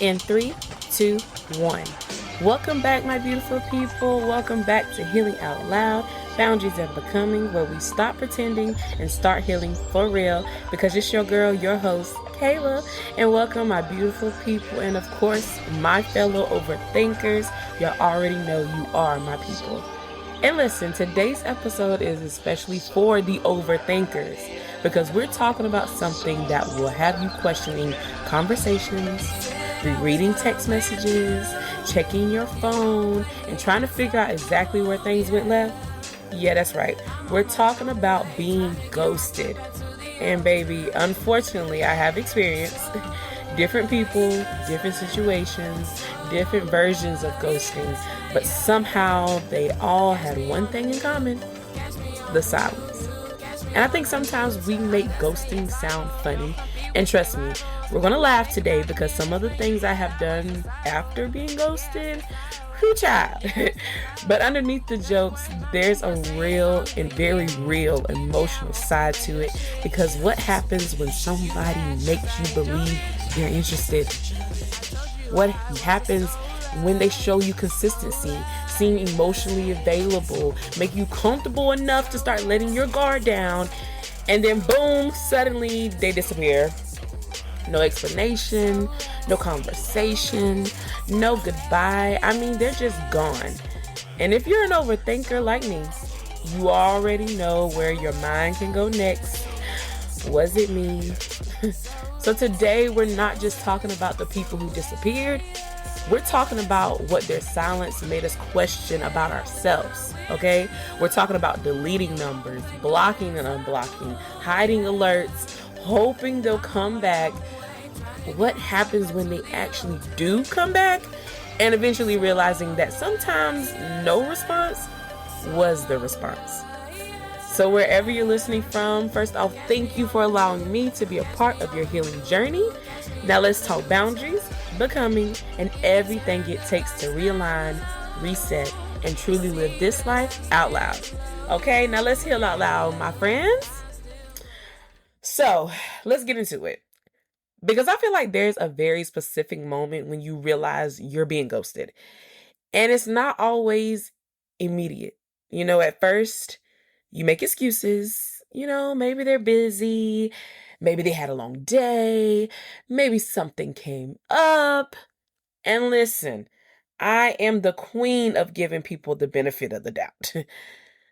In 3, 2, 1. Welcome back, my beautiful people. Welcome back to Healing Out Loud, Boundaries and Becoming, where we stop pretending and start healing for real. Because it's your girl, your host, Kayla. And welcome, my beautiful people. And of course, my fellow overthinkers. You already know you are my people. And listen, today's episode is especially for the overthinkers because we're talking about something that will have you questioning conversations, rereading text messages, checking your phone, and trying to figure out exactly where things went left. Yeah, that's right. We're talking about being ghosted. And baby, unfortunately, I have experienced different people, different situations, different versions of ghosting, but somehow they all had one thing in common: the silence. And I think sometimes we make ghosting sound funny. And trust me, we're going to laugh today because some of the things I have done after being ghosted, whoo child. But underneath the jokes, there's a real and very real emotional side to it, because what happens when somebody makes you believe they're interested? What happens when they show you consistency, seem emotionally available, make you comfortable enough to start letting your guard down, and then boom, suddenly they disappear? No explanation, no conversation, no goodbye. I mean, they're just gone. And if you're an overthinker like me, you already know where your mind can go next. Was it me? So today, we're not just talking about the people who disappeared. We're talking about what their silence made us question about ourselves, okay? We're talking about deleting numbers, blocking and unblocking, hiding alerts, hoping they'll come back. What happens when they actually do come back? And eventually realizing that sometimes no response was the response. So wherever you're listening from, first off, thank you for allowing me to be a part of your healing journey. Now let's talk boundaries, becoming, and everything it takes to realign, reset, and truly live this life out loud. Okay, now let's heal out loud, my friends. So let's get into it. Because I feel like there's a very specific moment when you realize you're being ghosted. And it's not always immediate. At first, you make excuses. Maybe they're busy. Maybe they had a long day. Maybe something came up. And listen, I am the queen of giving people the benefit of the doubt.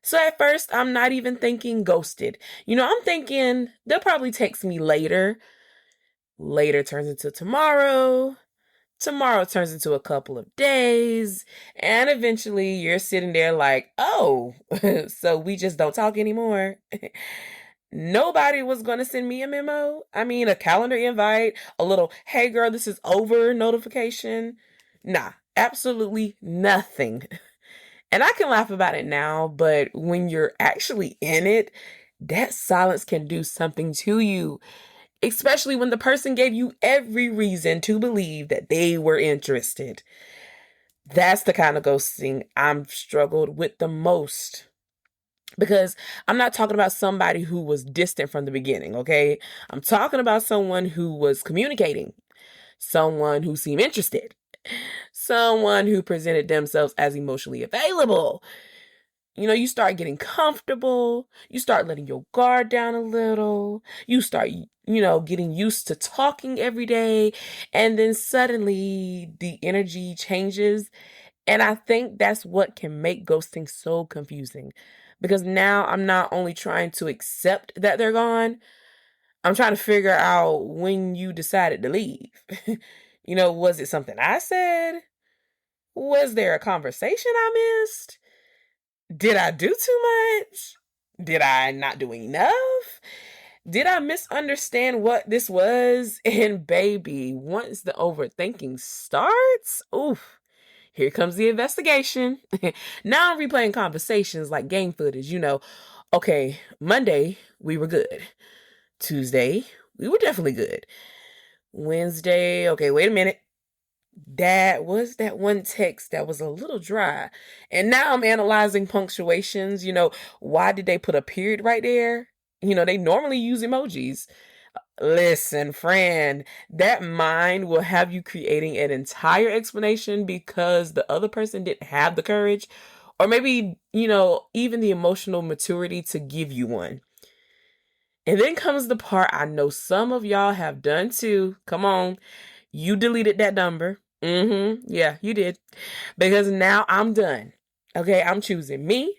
So at first, I'm not even thinking ghosted. I'm thinking they'll probably text me later. Later turns into tomorrow. Tomorrow turns into a couple of days. And eventually you're sitting there like, oh, so we just don't talk anymore. Nobody was going to send me a memo. I mean, a calendar invite, a little, hey girl, this is over notification. Nah, absolutely nothing. And I can laugh about it now, but when you're actually in it, that silence can do something to you. Especially when the person gave you every reason to believe that they were interested. That's the kind of ghosting I've struggled with the most. Because I'm not talking about somebody who was distant from the beginning, okay? I'm talking about someone who was communicating, someone who seemed interested, someone who presented themselves as emotionally available. You start getting comfortable. You start letting your guard down a little. You start, getting used to talking every day. And then suddenly the energy changes. And I think that's what can make ghosting so confusing. Because now I'm not only trying to accept that they're gone, I'm trying to figure out when you decided to leave. Was it something I said? Was there a conversation I missed? Did I do too much? Did I not do enough? Did I misunderstand what this was? And baby, once the overthinking starts, oof, here comes the investigation. Now I'm replaying conversations like game footage. Okay, Monday, we were good. Tuesday, we were definitely good. Wednesday, okay, wait a minute. That was that one text that was a little dry. And now I'm analyzing punctuations. Why did they put a period right there? They normally use emojis. Listen, friend, that mind will have you creating an entire explanation because the other person didn't have the courage or maybe, even the emotional maturity to give you one. And then comes the part I know some of y'all have done too. Come on. You deleted that number. Yeah, you did. Because now I'm done. Okay, I'm choosing me.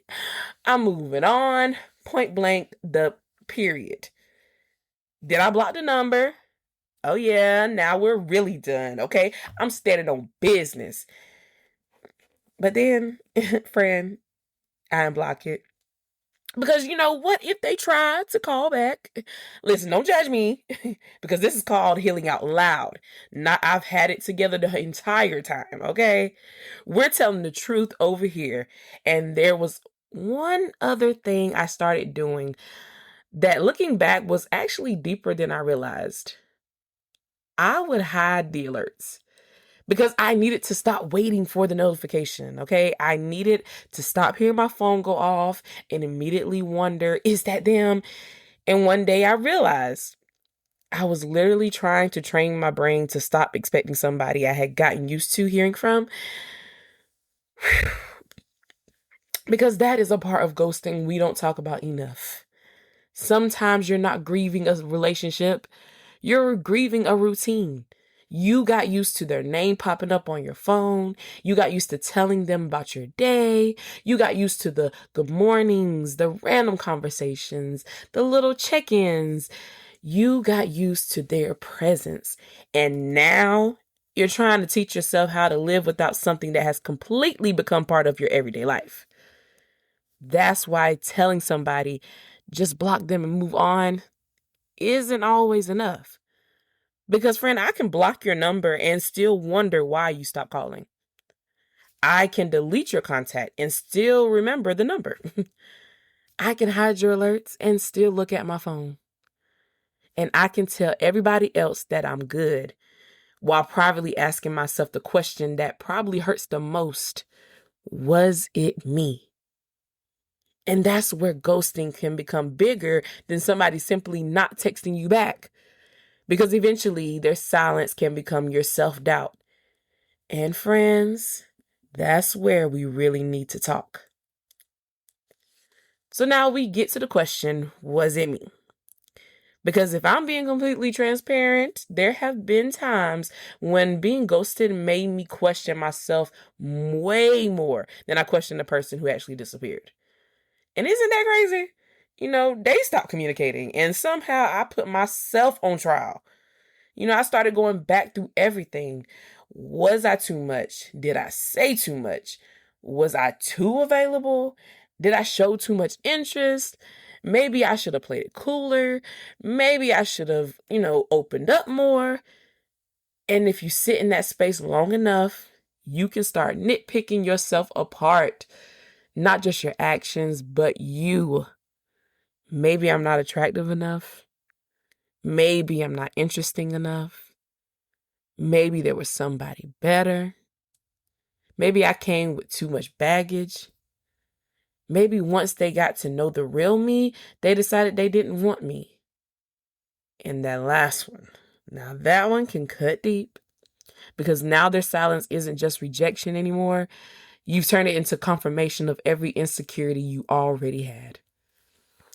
I'm moving on. Point blank, the period. Did I block the number? Oh, yeah, now we're really done. Okay, I'm standing on business. But then, friend, I unblock it. Because you know what? If they try to call back, listen, don't judge me because this is called healing out loud. Not I've had it together the entire time, okay? We're telling the truth over here. And there was one other thing I started doing that looking back was actually deeper than I realized. I would hide the alerts because I needed to stop waiting for the notification, okay? I needed to stop hearing my phone go off and immediately wonder, is that them? And one day I realized I was literally trying to train my brain to stop expecting somebody I had gotten used to hearing from. Because that is a part of ghosting we don't talk about enough. Sometimes you're not grieving a relationship, you're grieving a routine. You got used to their name popping up on your phone. You got used to telling them about your day. You got used to the good mornings, the random conversations, the little check-ins. You got used to their presence. And now you're trying to teach yourself how to live without something that has completely become part of your everyday life. That's why telling somebody, just block them and move on, isn't always enough. Because, friend, I can block your number and still wonder why you stopped calling. I can delete your contact and still remember the number. I can hide your alerts and still look at my phone. And I can tell everybody else that I'm good while privately asking myself the question that probably hurts the most. Was it me? And that's where ghosting can become bigger than somebody simply not texting you back. Because eventually their silence can become your self-doubt. And friends, that's where we really need to talk. So now we get to the question, was it me? Because if I'm being completely transparent, there have been times when being ghosted made me question myself way more than I questioned the person who actually disappeared. And isn't that crazy? They stopped communicating and somehow I put myself on trial. I started going back through everything. Was I too much? Did I say too much? Was I too available? Did I show too much interest? Maybe I should have played it cooler. Maybe I should have, opened up more. And if you sit in that space long enough, you can start nitpicking yourself apart. Not just your actions, but you. Maybe I'm not attractive enough. Maybe I'm not interesting enough. Maybe there was somebody better. Maybe I came with too much baggage. Maybe once they got to know the real me, they decided they didn't want me. And that last one, now that one can cut deep because now their silence isn't just rejection anymore. You've turned it into confirmation of every insecurity you already had.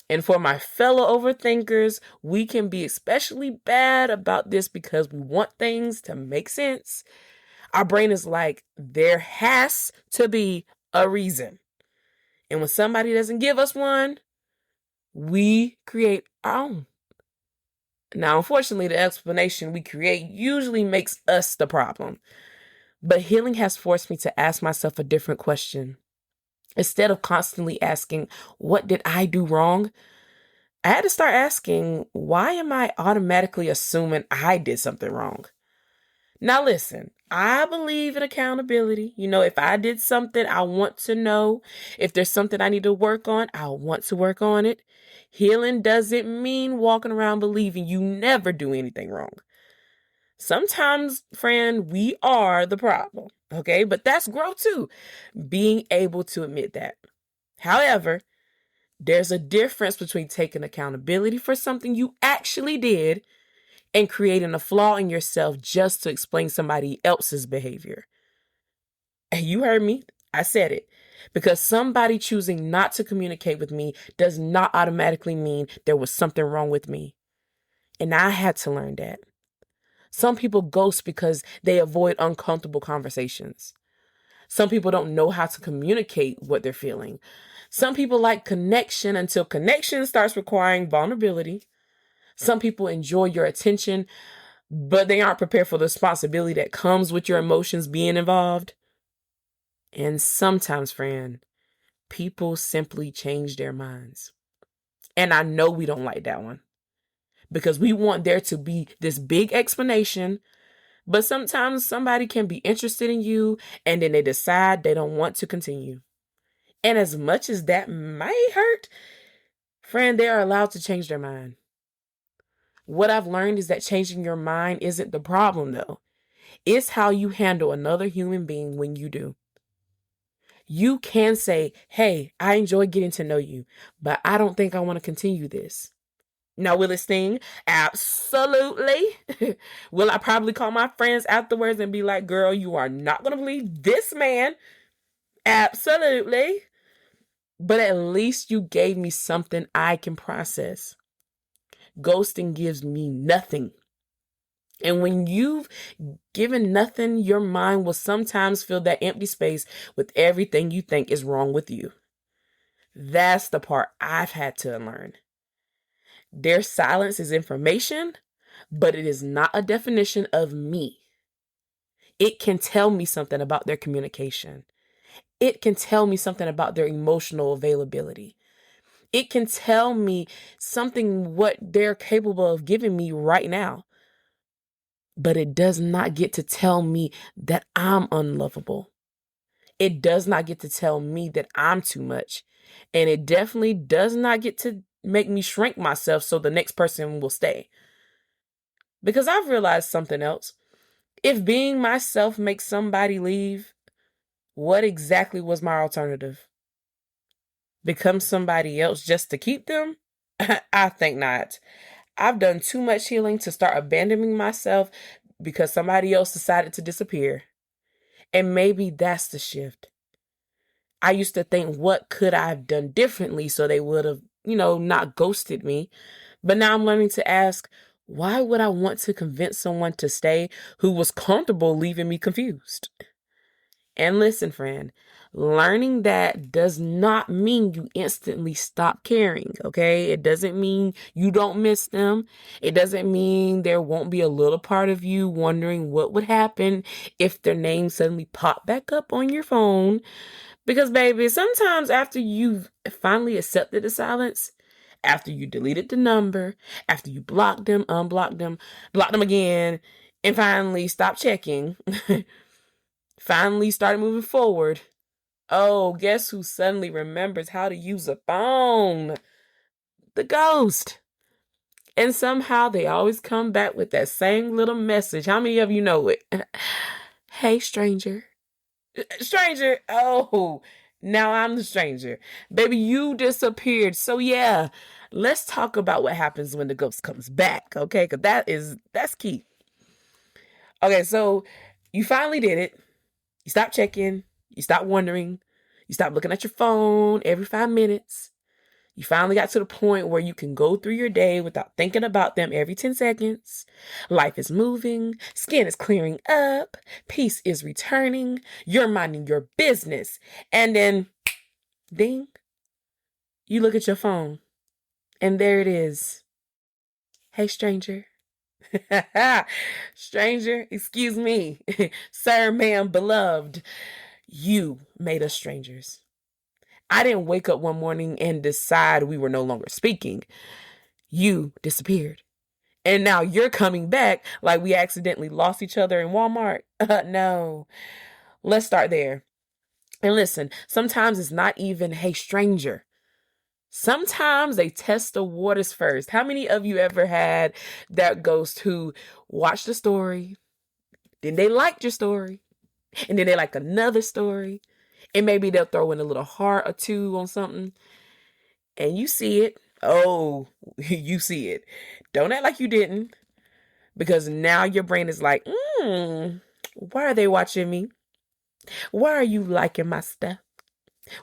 And for my fellow overthinkers, we can be especially bad about this because we want things to make sense. Our brain is like, there has to be a reason. And when somebody doesn't give us one, we create our own. Now, unfortunately, the explanation we create usually makes us the problem. But healing has forced me to ask myself a different question. Instead of constantly asking, what did I do wrong? I had to start asking, why am I automatically assuming I did something wrong? Now listen, I believe in accountability. If I did something, I want to know. If there's something I need to work on, I want to work on it. Healing doesn't mean walking around believing you never do anything wrong. Sometimes, friend, we are the problem, okay? But that's growth too, being able to admit that. However, there's a difference between taking accountability for something you actually did and creating a flaw in yourself just to explain somebody else's behavior. And you heard me. I said it. Because somebody choosing not to communicate with me does not automatically mean there was something wrong with me. And I had to learn that. Some people ghost because they avoid uncomfortable conversations. Some people don't know how to communicate what they're feeling. Some people like connection until connection starts requiring vulnerability. Some people enjoy your attention, but they aren't prepared for the responsibility that comes with your emotions being involved. And sometimes, friend, people simply change their minds. And I know we don't like that one because we want there to be this big explanation. But sometimes somebody can be interested in you and then they decide they don't want to continue. And as much as that might hurt, friend, they are allowed to change their mind. What I've learned is that changing your mind isn't the problem, though. It's how you handle another human being when you do. You can say, hey, I enjoy getting to know you, but I don't think I want to continue this. Now, will it sting? Absolutely. Will I probably call my friends afterwards and be like, girl, you are not going to believe this man? Absolutely. But at least you gave me something I can process. Ghosting gives me nothing. And when you've given nothing, your mind will sometimes fill that empty space with everything you think is wrong with you. That's the part I've had to unlearn. Their silence is information, but it is not a definition of me. It can tell me something about their communication. It can tell me something about their emotional availability. It can tell me something what they're capable of giving me right now. But it does not get to tell me that I'm unlovable. It does not get to tell me that I'm too much. And it definitely does not get to make me shrink myself so the next person will stay. Because I've realized something else. If being myself makes somebody leave, what exactly was my alternative? Become somebody else just to keep them? I think not. I've done too much healing to start abandoning myself because somebody else decided to disappear. And maybe that's the shift. I used to think, what could I have done differently so they would have, not ghosted me? But now I'm learning to ask, why would I want to convince someone to stay who was comfortable leaving me confused? And listen, friend, learning that does not mean you instantly stop caring, okay? It doesn't mean you don't miss them. It doesn't mean there won't be a little part of you wondering what would happen if their name suddenly popped back up on your phone. Because, baby, sometimes after you've finally accepted the silence, after you deleted the number, after you blocked them, unblocked them, blocked them again, and finally stopped checking, finally started moving forward. Oh, guess who suddenly remembers how to use a phone? The ghost. And somehow they always come back with that same little message. How many of you know it? Hey, stranger. Stranger. Oh, now I'm the stranger. Baby, you disappeared. So yeah, let's talk about what happens when the ghost comes back, okay? Because that's key. Okay, so you finally did it. You stopped checking. You stopped wondering. You stopped looking at your phone every 5 minutes. You finally got to the point where you can go through your day without thinking about them every 10 seconds. Life is moving. Skin is clearing up. Peace is returning. You're minding your business. And then, ding, you look at your phone. And there it is. Hey, stranger. Stranger, excuse me. Sir, ma'am, beloved. You made us strangers. I didn't wake up one morning and decide we were no longer speaking. You disappeared. And now you're coming back like we accidentally lost each other in Walmart. No. Let's start there. And listen, sometimes it's not even, hey, stranger. Sometimes they test the waters first. How many of you ever had that ghost who watched the story, then they liked your story, and then they like another story, and maybe they'll throw in a little heart or two on something, and you see it. Oh, you see it. Don't act like you didn't. Because now your brain is like, why are they watching me? Why are you liking my stuff?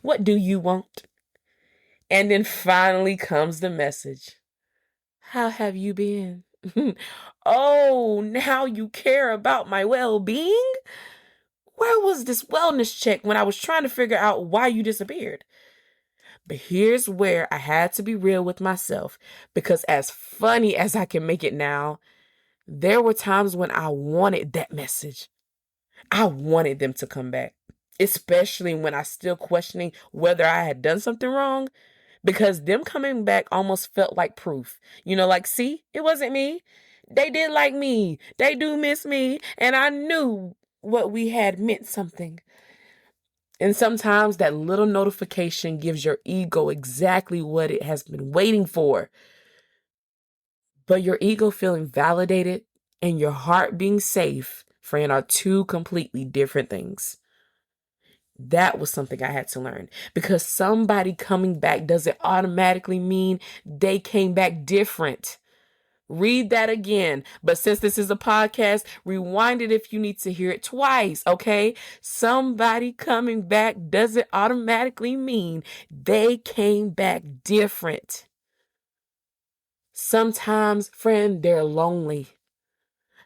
What do you want? And then finally comes the message. How have you been? Oh, now you care about my well-being? Where was this wellness check when I was trying to figure out why you disappeared? But here's where I had to be real with myself, because as funny as I can make it now, there were times when I wanted that message. I wanted them to come back, especially when I still questioning whether I had done something wrong, because them coming back almost felt like proof. Like, see, it wasn't me. They did like me. They do miss me. And I knew what we had meant something. And sometimes that little notification gives your ego exactly what it has been waiting for. But your ego feeling validated and your heart being safe, friend, are two completely different things. That was something I had to learn, because somebody coming back doesn't automatically mean they came back different. Read that again. But since this is a podcast, rewind it if you need to hear it twice, okay? Somebody coming back doesn't automatically mean they came back different. Sometimes, friend, they're lonely.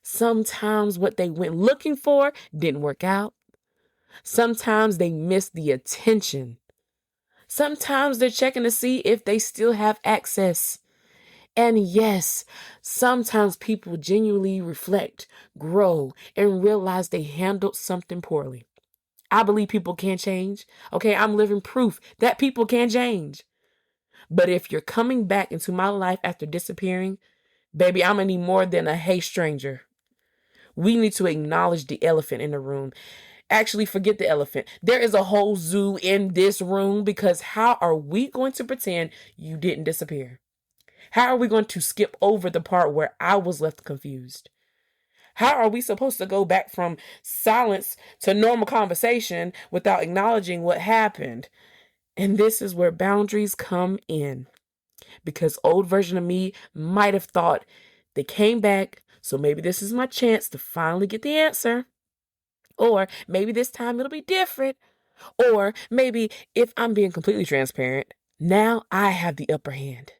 Sometimes what they went looking for didn't work out. Sometimes they missed the attention. Sometimes they're checking to see if they still have access. And yes, sometimes people genuinely reflect, grow, and realize they handled something poorly. I believe people can change. Okay, I'm living proof that people can change. But if you're coming back into my life after disappearing, baby, I'm gonna need more than a hey stranger. We need to acknowledge the elephant in the room. Actually, forget the elephant. There is a whole zoo in this room, because how are we going to pretend you didn't disappear? How are we going to skip over the part where I was left confused? How are we supposed to go back from silence to normal conversation without acknowledging what happened? And this is where boundaries come in, because old version of me might have thought they came back, so maybe this is my chance to finally get the answer. Or maybe this time it'll be different. Or maybe, if I'm being completely transparent, now I have the upper hand.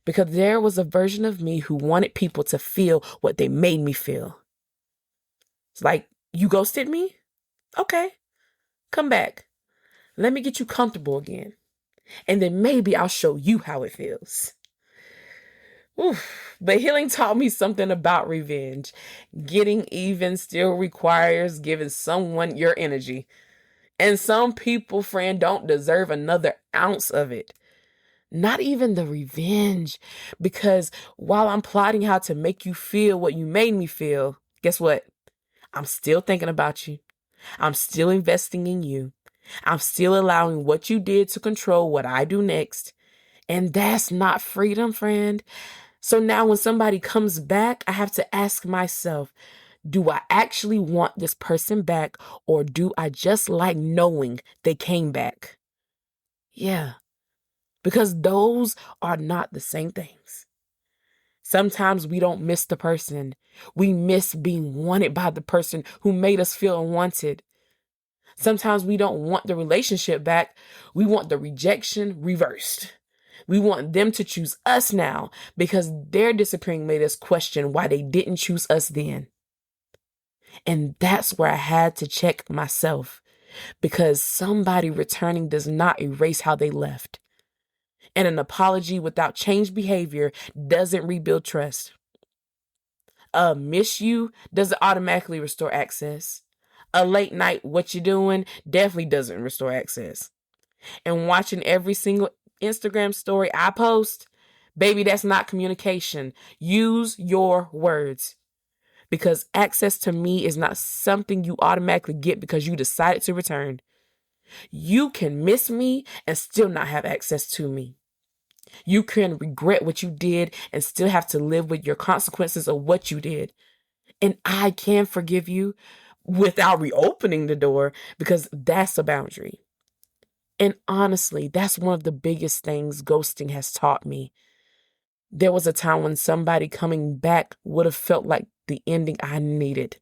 Because there was a version of me who wanted people to feel what they made me feel. It's like, you ghosted me? Okay, come back. Let me get you comfortable again. And then maybe I'll show you how it feels. Oof. But healing taught me something about revenge. Getting even still requires giving someone your energy. And some people, friend, don't deserve another ounce of it. Not even the revenge. Because while I'm plotting how to make you feel what you made me feel, guess what? I'm still thinking about you. I'm still investing in you. I'm still allowing what you did to control what I do next. And that's not freedom, friend. So now when somebody comes back, I have to ask myself, do I actually want this person back, or do I just like knowing they came back? Yeah, because those are not the same things. Sometimes we don't miss the person. We miss being wanted by the person who made us feel unwanted. Sometimes we don't want the relationship back. We want the rejection reversed. We want them to choose us now, because their disappearing made us question why they didn't choose us then. And that's where I had to check myself, because somebody returning does not erase how they left. And an apology without changed behavior doesn't rebuild trust. A miss you doesn't automatically restore access. A late night, what you doing, definitely doesn't restore access. And watching every single Instagram story I post, baby, that's not communication. Use your words. Because access to me is not something you automatically get because you decided to return. You can miss me and still not have access to me. You can regret what you did and still have to live with your consequences of what you did. And I can forgive you without reopening the door, because that's a boundary. And honestly, that's one of the biggest things ghosting has taught me. There was a time when somebody coming back would have felt like the ending I needed.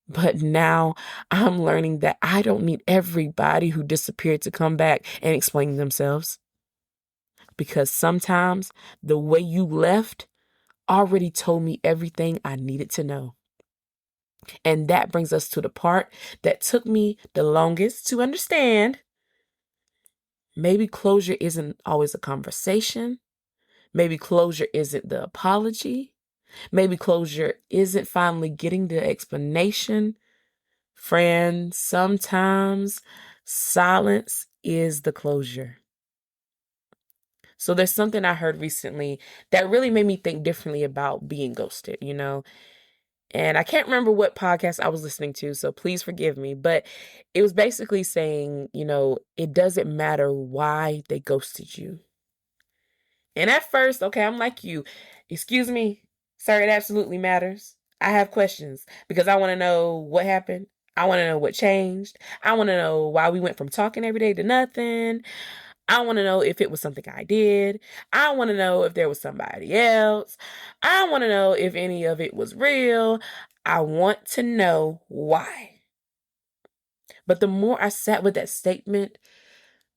But now I'm learning that I don't need everybody who disappeared to come back and explain themselves. Because sometimes the way you left already told me everything I needed to know. And that brings us to the part that took me the longest to understand. Maybe closure isn't always a conversation. Maybe closure isn't the apology. Maybe closure isn't finally getting the explanation. Friend, sometimes silence is the closure. So there's something I heard recently that really made me think differently about being ghosted, And I can't remember what podcast I was listening to, so please forgive me. But it was basically saying, it doesn't matter why they ghosted you. And at first, okay, I'm like you. Excuse me, sir, it absolutely matters. I have questions because I want to know what happened. I want to know what changed. I want to know why we went from talking every day to nothing. I want to know if it was something I did. I want to know if there was somebody else. I want to know if any of it was real. I want to know why. But the more I sat with that statement,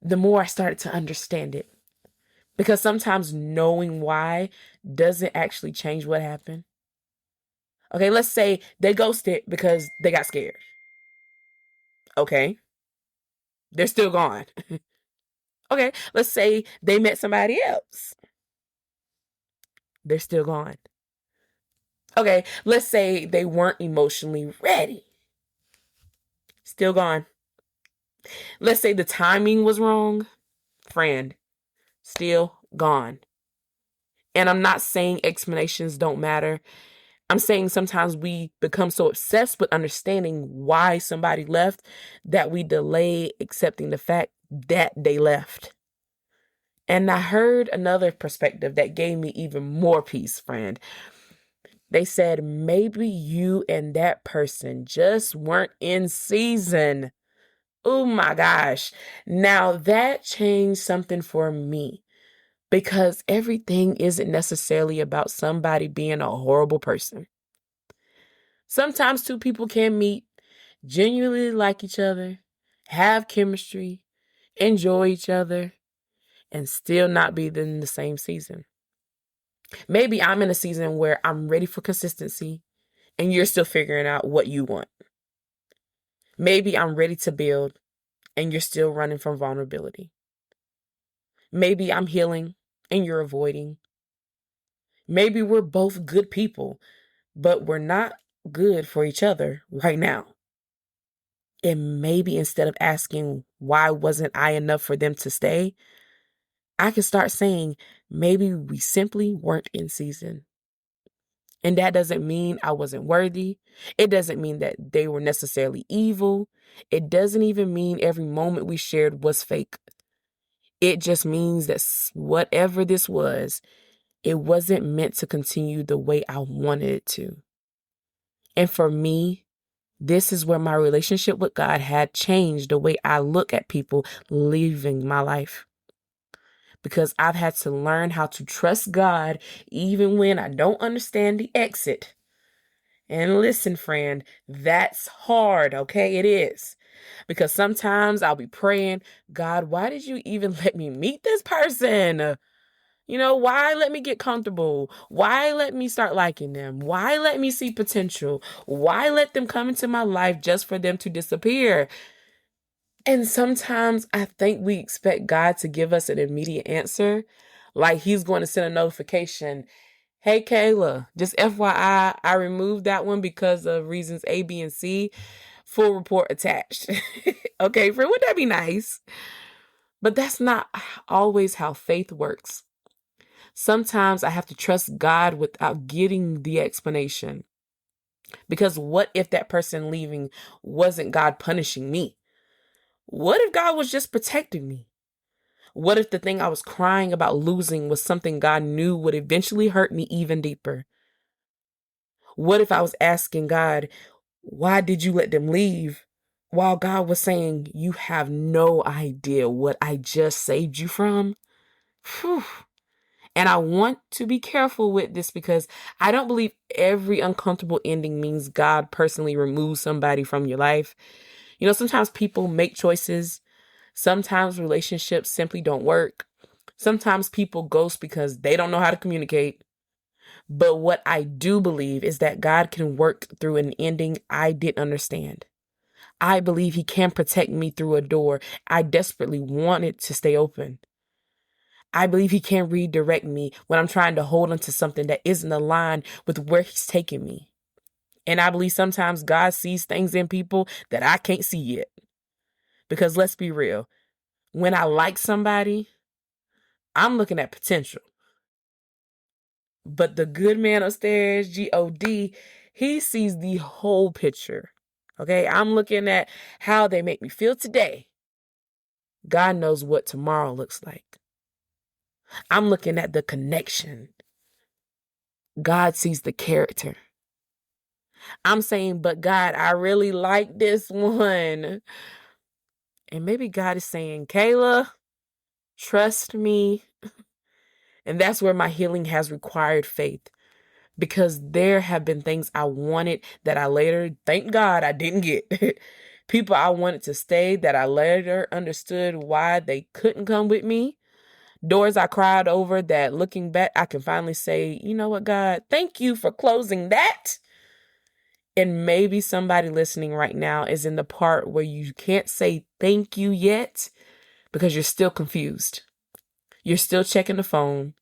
the more I started to understand it. Because sometimes knowing why doesn't actually change what happened. Okay, let's say they ghosted because they got scared. Okay, they're still gone. Okay, let's say they met somebody else. They're still gone. Okay, let's say they weren't emotionally ready. Still gone. Let's say the timing was wrong. Friend, still gone. And I'm not saying explanations don't matter. I'm saying sometimes we become so obsessed with understanding why somebody left that we delay accepting the fact that they left. And I heard another perspective that gave me even more peace, friend. They said maybe you and that person just weren't in season. Oh my gosh. Now that changed something for me because everything isn't necessarily about somebody being a horrible person. Sometimes two people can meet, genuinely like each other, have chemistry, enjoy each other, and still not be in the same season. Maybe I'm in a season where I'm ready for consistency and you're still figuring out what you want. Maybe I'm ready to build and you're still running from vulnerability. Maybe I'm healing and you're avoiding. Maybe we're both good people, but we're not good for each other right now. And maybe instead of asking, why wasn't I enough for them to stay? I can start saying, maybe we simply weren't in season. And that doesn't mean I wasn't worthy. It doesn't mean that they were necessarily evil. It doesn't even mean every moment we shared was fake. It just means that whatever this was, it wasn't meant to continue the way I wanted it to. And for me, this is where my relationship with God had changed the way I look at people leaving my life. Because I've had to learn how to trust God even when I don't understand the exit. And listen, friend, that's hard, okay? It is. Because sometimes I'll be praying, God, why did you even let me meet this person? Why let me get comfortable? Why let me start liking them? Why let me see potential? Why let them come into my life just for them to disappear? And sometimes I think we expect God to give us an immediate answer. Like he's going to send a notification. Hey, Kayla, just FYI, I removed that one because of reasons A, B, and C. Full report attached. Okay, friend, would that be nice? But that's not always how faith works. Sometimes I have to trust God without getting the explanation. Because what if that person leaving wasn't God punishing me? What if God was just protecting me? What if the thing I was crying about losing was something God knew would eventually hurt me even deeper? What if I was asking God, why did you let them leave? While God was saying, you have no idea what I just saved you from? Whew. And I want to be careful with this because I don't believe every uncomfortable ending means God personally removes somebody from your life. You know, sometimes people make choices. Sometimes relationships simply don't work. Sometimes people ghost because they don't know how to communicate. But what I do believe is that God can work through an ending I didn't understand. I believe he can protect me through a door I desperately wanted to stay open. I believe he can redirect me when I'm trying to hold on to something that isn't aligned with where he's taking me. And I believe sometimes God sees things in people that I can't see yet. Because let's be real, when I like somebody, I'm looking at potential. But the good man upstairs, God, he sees the whole picture. Okay, I'm looking at how they make me feel today. God knows what tomorrow looks like. I'm looking at the connection. God sees the character. I'm saying, but God, I really like this one. And maybe God is saying, Kayla, trust me. And that's where my healing has required faith. Because there have been things I wanted that I later, thank God, I didn't get. People I wanted to stay that I later understood why they couldn't come with me. Doors I cried over that looking back, I can finally say, you know what, God, thank you for closing that. And maybe somebody listening right now is in the part where you can't say thank you yet because you're still confused. You're still checking the phone.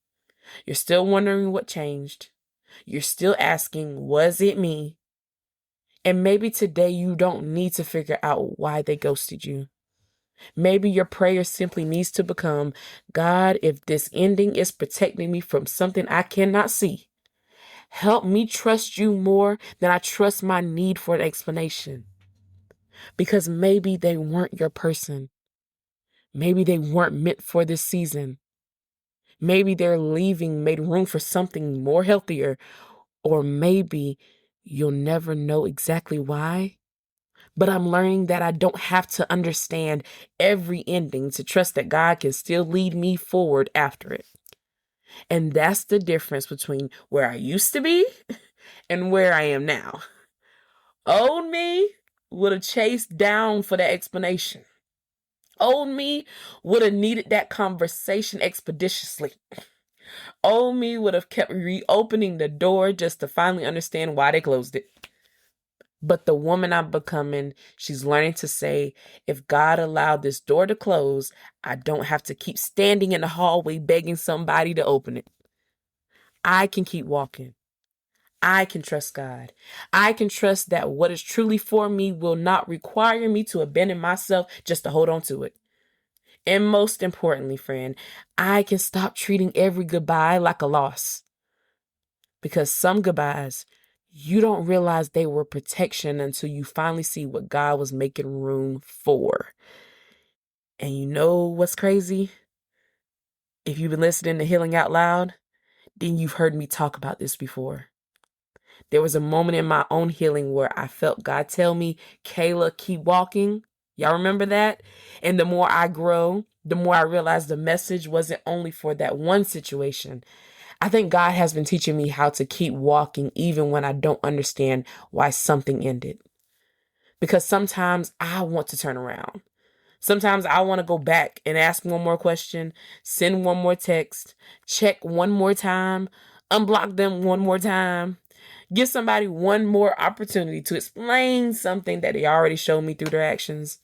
You're still wondering what changed. You're still asking, was it me? And maybe today you don't need to figure out why they ghosted you. Maybe your prayer simply needs to become, God, if this ending is protecting me from something I cannot see, help me trust you more than I trust my need for an explanation. Because maybe they weren't your person. Maybe they weren't meant for this season. Maybe their leaving made room for something more healthier. Or maybe you'll never know exactly why. But I'm learning that I don't have to understand every ending to trust that God can still lead me forward after it. And that's the difference between where I used to be and where I am now. Old me would have chased down for that explanation. Old me would have needed that conversation expeditiously. Old me would have kept reopening the door just to finally understand why they closed it. But the woman I'm becoming, she's learning to say, if God allowed this door to close, I don't have to keep standing in the hallway begging somebody to open it. I can keep walking. I can trust God. I can trust that what is truly for me will not require me to abandon myself just to hold on to it. And most importantly, friend, I can stop treating every goodbye like a loss. Because some goodbyes, you don't realize they were protection until you finally see what God was making room for. And you know what's crazy? If you've been listening to Healing Out Loud, then you've heard me talk about this before. There was a moment in my own healing where I felt God tell me, Kayla, keep walking. Y'all remember that? And the more I grow, the more I realize the message wasn't only for that one situation. I think God has been teaching me how to keep walking even when I don't understand why something ended. Because sometimes I want to turn around. Sometimes I want to go back and ask one more question, send one more text, check one more time, unblock them one more time, give somebody one more opportunity to explain something that they already showed me through their actions.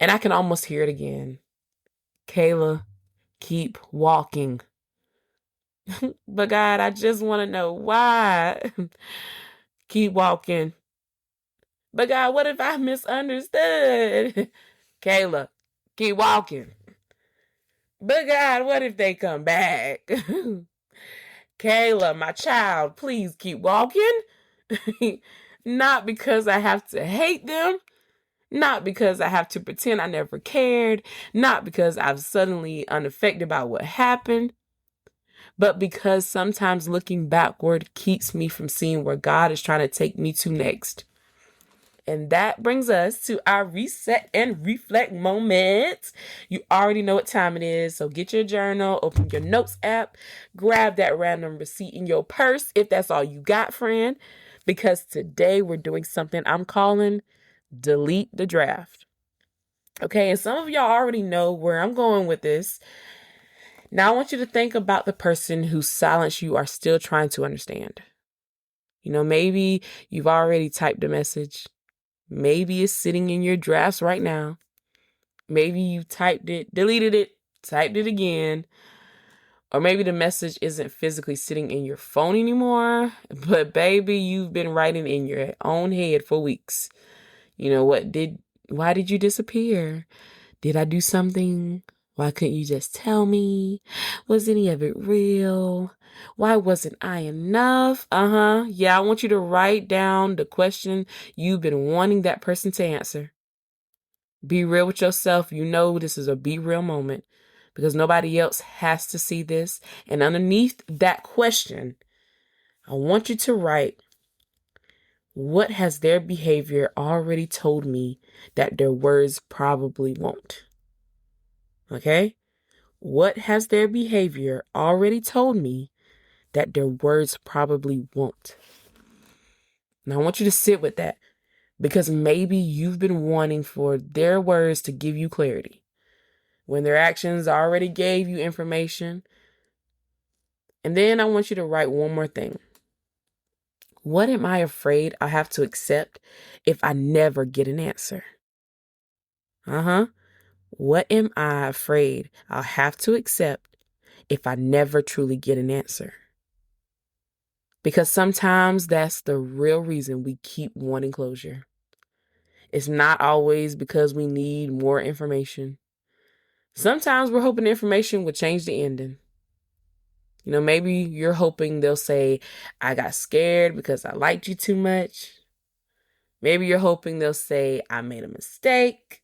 And I can almost hear it again. Kayla, keep walking. But God, I just want to know why. Keep walking. But God, what if I misunderstood? Kayla, keep walking. But God, what if they come back? Kayla, my child, please keep walking. Not because I have to hate them. Not because I have to pretend I never cared. Not because I'm suddenly unaffected by what happened. But because sometimes looking backward keeps me from seeing where God is trying to take me to next. And that brings us to our reset and reflect moment. You already know what time it is. So get your journal, open your notes app, grab that random receipt in your purse if that's all you got, friend. Because today we're doing something I'm calling delete the draft. Okay, and some of y'all already know where I'm going with this. Now I want you to think about the person whose silence you are still trying to understand. Maybe you've already typed a message. Maybe it's sitting in your drafts right now. Maybe you typed it, deleted it, typed it again. Or maybe the message isn't physically sitting in your phone anymore, but baby, you've been writing in your own head for weeks. Why did you disappear? Did I do something? Why couldn't you just tell me? Was any of it real? Why wasn't I enough? Yeah, I want you to write down the question you've been wanting that person to answer. Be real with yourself. This is a be real moment because nobody else has to see this. And underneath that question, I want you to write, what has their behavior already told me that their words probably won't? Okay? What has their behavior already told me that their words probably won't? Now, I want you to sit with that because maybe you've been wanting for their words to give you clarity when their actions already gave you information. And then I want you to write one more thing. What am I afraid I have to accept if I never get an answer? What am I afraid I'll have to accept if I never truly get an answer? Because sometimes that's the real reason we keep wanting closure. It's not always because we need more information. Sometimes we're hoping the information will change the ending. Maybe you're hoping they'll say, I got scared because I liked you too much. Maybe you're hoping they'll say, I made a mistake.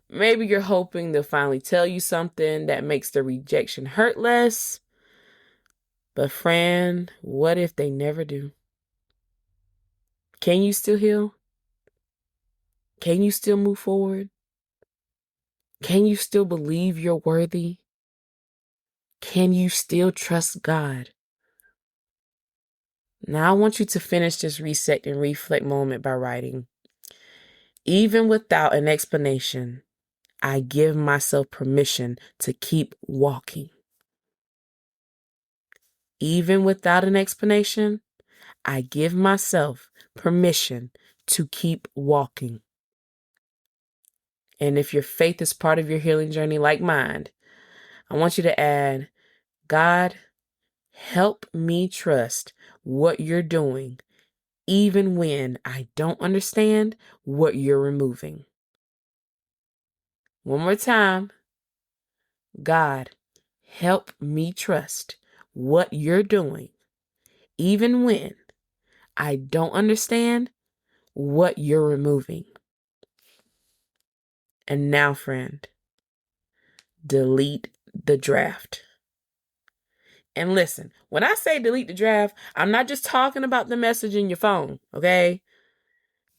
Maybe you're hoping they'll finally tell you something that makes the rejection hurt less. But friend, what if they never do? Can you still heal? Can you still move forward? Can you still believe you're worthy? Can you still trust God? Now I want you to finish this reset and reflect moment by writing, even without an explanation, I give myself permission to keep walking. Even without an explanation, I give myself permission to keep walking. And if your faith is part of your healing journey like mine, I want you to add, God, help me trust what you're doing, even when I don't understand what you're removing. One more time. God, help me trust what you're doing, even when I don't understand what you're removing. And now, friend, delete the draft. And listen, when I say delete the draft, I'm not just talking about the message in your phone, okay?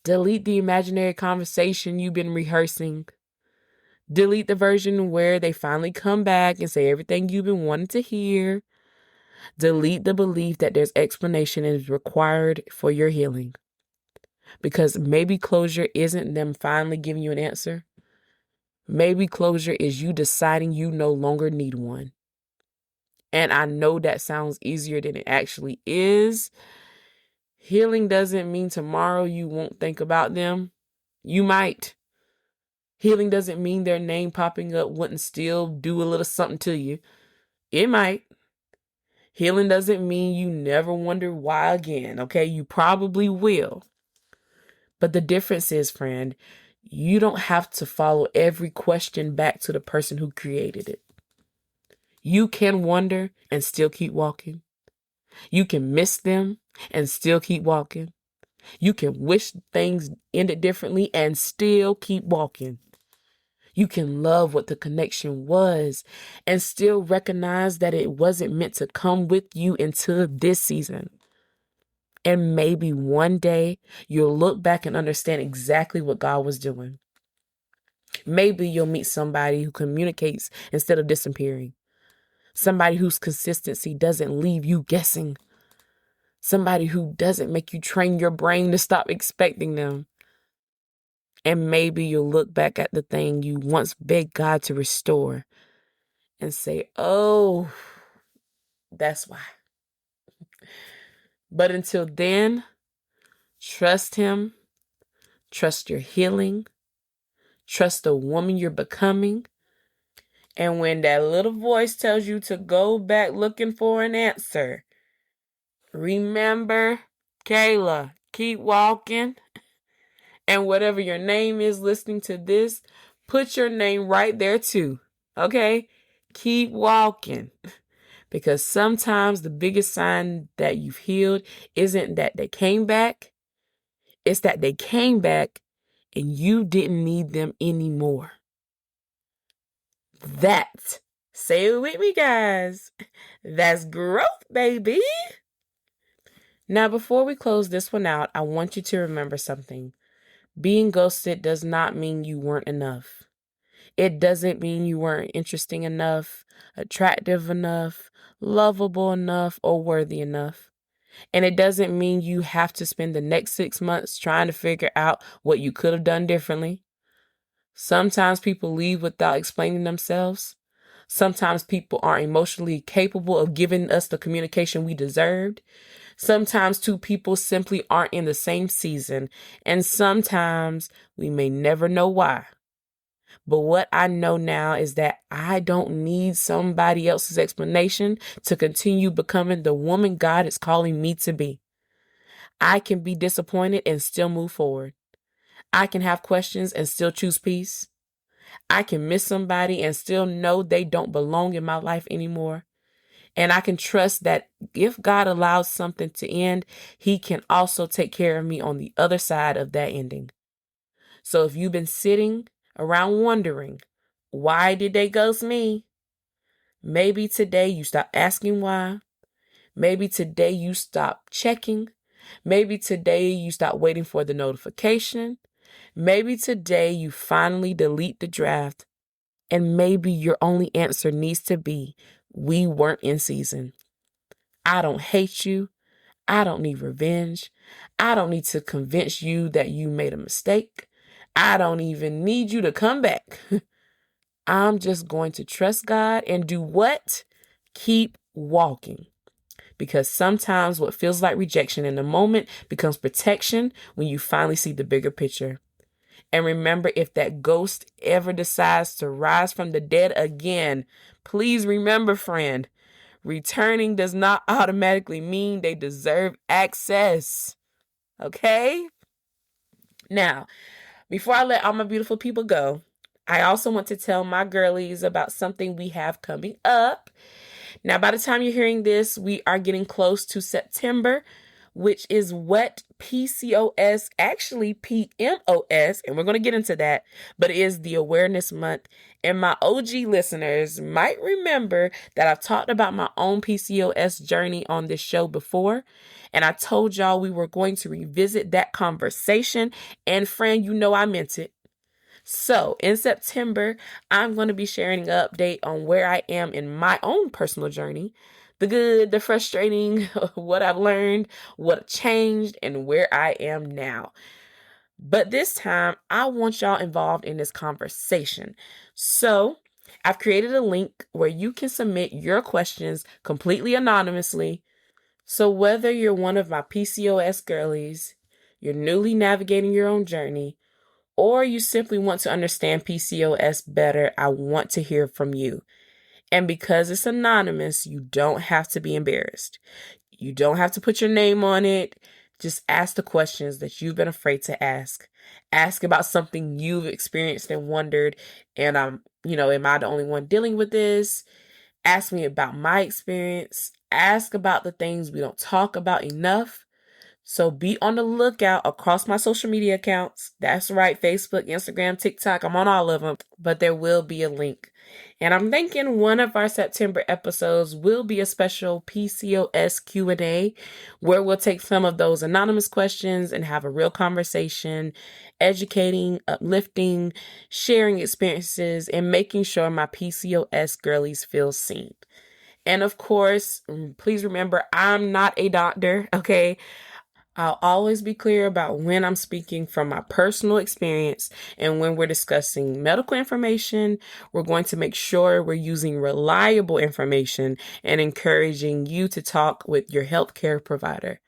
Delete the imaginary conversation you've been rehearsing. Delete the version where they finally come back and say everything you've been wanting to hear. Delete the belief that there's explanation is required for your healing. Because maybe closure isn't them finally giving you an answer. Maybe closure is you deciding you no longer need one. And I know that sounds easier than it actually is. Healing doesn't mean tomorrow you won't think about them. You might. Healing doesn't mean their name popping up wouldn't still do a little something to you. It might. Healing doesn't mean you never wonder why again, okay? You probably will. But the difference is, friend, you don't have to follow every question back to the person who created it. You can wonder and still keep walking. You can miss them and still keep walking. You can wish things ended differently and still keep walking. You can love what the connection was and still recognize that it wasn't meant to come with you into this season. And maybe one day you'll look back and understand exactly what God was doing. Maybe you'll meet somebody who communicates instead of disappearing. Somebody whose consistency doesn't leave you guessing. Somebody who doesn't make you train your brain to stop expecting them. And maybe you'll look back at the thing you once begged God to restore and say, oh, that's why. But until then, trust Him, trust your healing, trust the woman you're becoming. And when that little voice tells you to go back looking for an answer, remember, Kayla, keep walking. And whatever your name is listening to this, put your name right there too. Okay? Keep walking. Because sometimes the biggest sign that you've healed isn't that they came back. It's that they came back and you didn't need them anymore. That, say it with me, guys, that's growth, baby. Now, before we close this one out, I want you to remember something. Being ghosted does not mean you weren't enough. It doesn't mean you weren't interesting enough, attractive enough, lovable enough, or worthy enough. And it doesn't mean you have to spend the next 6 months trying to figure out what you could have done differently. Sometimes people leave without explaining themselves. Sometimes people aren't emotionally capable of giving us the communication we deserved. Sometimes two people simply aren't in the same season. And sometimes we may never know why. But what I know now is that I don't need somebody else's explanation to continue becoming the woman God is calling me to be. I can be disappointed and still move forward. I can have questions and still choose peace. I can miss somebody and still know they don't belong in my life anymore. And I can trust that if God allows something to end, He can also take care of me on the other side of that ending. So if you've been sitting around wondering, why did they ghost me? Maybe today you stop asking why. Maybe today you stop checking. Maybe today you stop waiting for the notification. Maybe today you finally delete the draft. And maybe your only answer needs to be, we weren't in season. I don't hate you. I don't need revenge. I don't need to convince you that you made a mistake. I don't even need you to come back. I'm just going to trust God and do what? Keep walking. Because sometimes what feels like rejection in the moment becomes protection when you finally see the bigger picture. And remember, if that ghost ever decides to rise from the dead again, please remember, friend, returning does not automatically mean they deserve access. Okay? Now, before I let all my beautiful people go, I also want to tell my girlies about something we have coming up. Now, by the time you're hearing this, we are getting close to September, which is what PCOS, actually PMOS, and we're going to get into that, but it is the awareness month. And my OG listeners might remember that I've talked about my own PCOS journey on this show before. And I told y'all we were going to revisit that conversation. And friend, you know I meant it. So in September, I'm going to be sharing an update on where I am in my own personal journey, the good, the frustrating, what I've learned, what changed, and where I am now. But this time, I want y'all involved in this conversation. So I've created a link where you can submit your questions completely anonymously. So whether you're one of my PCOS girlies, you're newly navigating your own journey, or you simply want to understand PCOS better, I want to hear from you. And because it's anonymous, you don't have to be embarrassed. You don't have to put your name on it. Just ask the questions that you've been afraid to ask. Ask about something you've experienced and wondered, and am I the only one dealing with this? Ask me about my experience. Ask about the things we don't talk about enough. So be on the lookout across my social media accounts. That's right, Facebook, Instagram, TikTok. I'm on all of them, but there will be a link. And I'm thinking one of our September episodes will be a special PCOS Q&A where we'll take some of those anonymous questions and have a real conversation, educating, uplifting, sharing experiences, and making sure my PCOS girlies feel seen. And of course, please remember, I'm not a doctor, okay? I'll always be clear about when I'm speaking from my personal experience, and when we're discussing medical information, we're going to make sure we're using reliable information and encouraging you to talk with your healthcare provider.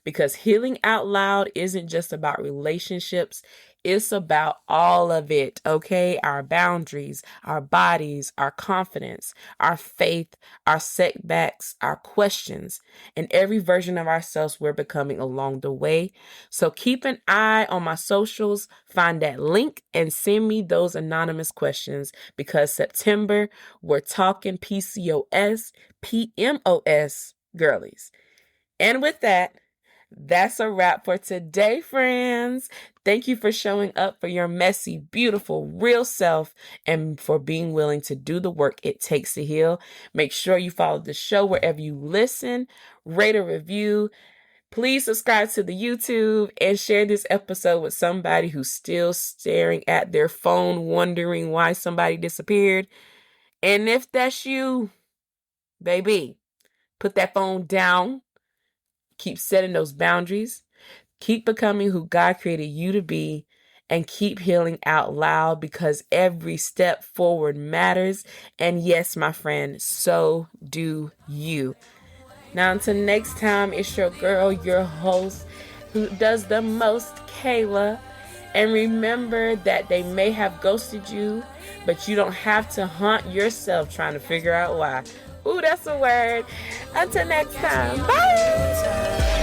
Because healing out loud isn't just about relationships, it's about all of it, okay? Our boundaries, our bodies, our confidence, our faith, our setbacks, our questions, and every version of ourselves we're becoming along the way. So keep an eye on my socials, find that link, and send me those anonymous questions, because September, we're talking PCOS, PMOS girlies. And with that, that's a wrap for today, friends. Thank you for showing up for your messy, beautiful, real self, and for being willing to do the work it takes to heal. Make sure you follow the show wherever you listen, rate a review. Please subscribe to the YouTube and share this episode with somebody who's still staring at their phone, wondering why somebody disappeared. And if that's you, baby, put that phone down. Keep setting those boundaries. Keep becoming who God created you to be, and keep healing out loud, because every step forward matters. And yes, my friend, so do you. Now, until next time, it's your girl, your host, who does the most, Kayla. And remember that they may have ghosted you, but you don't have to haunt yourself trying to figure out why. Ooh, that's a word. Until next time. Bye.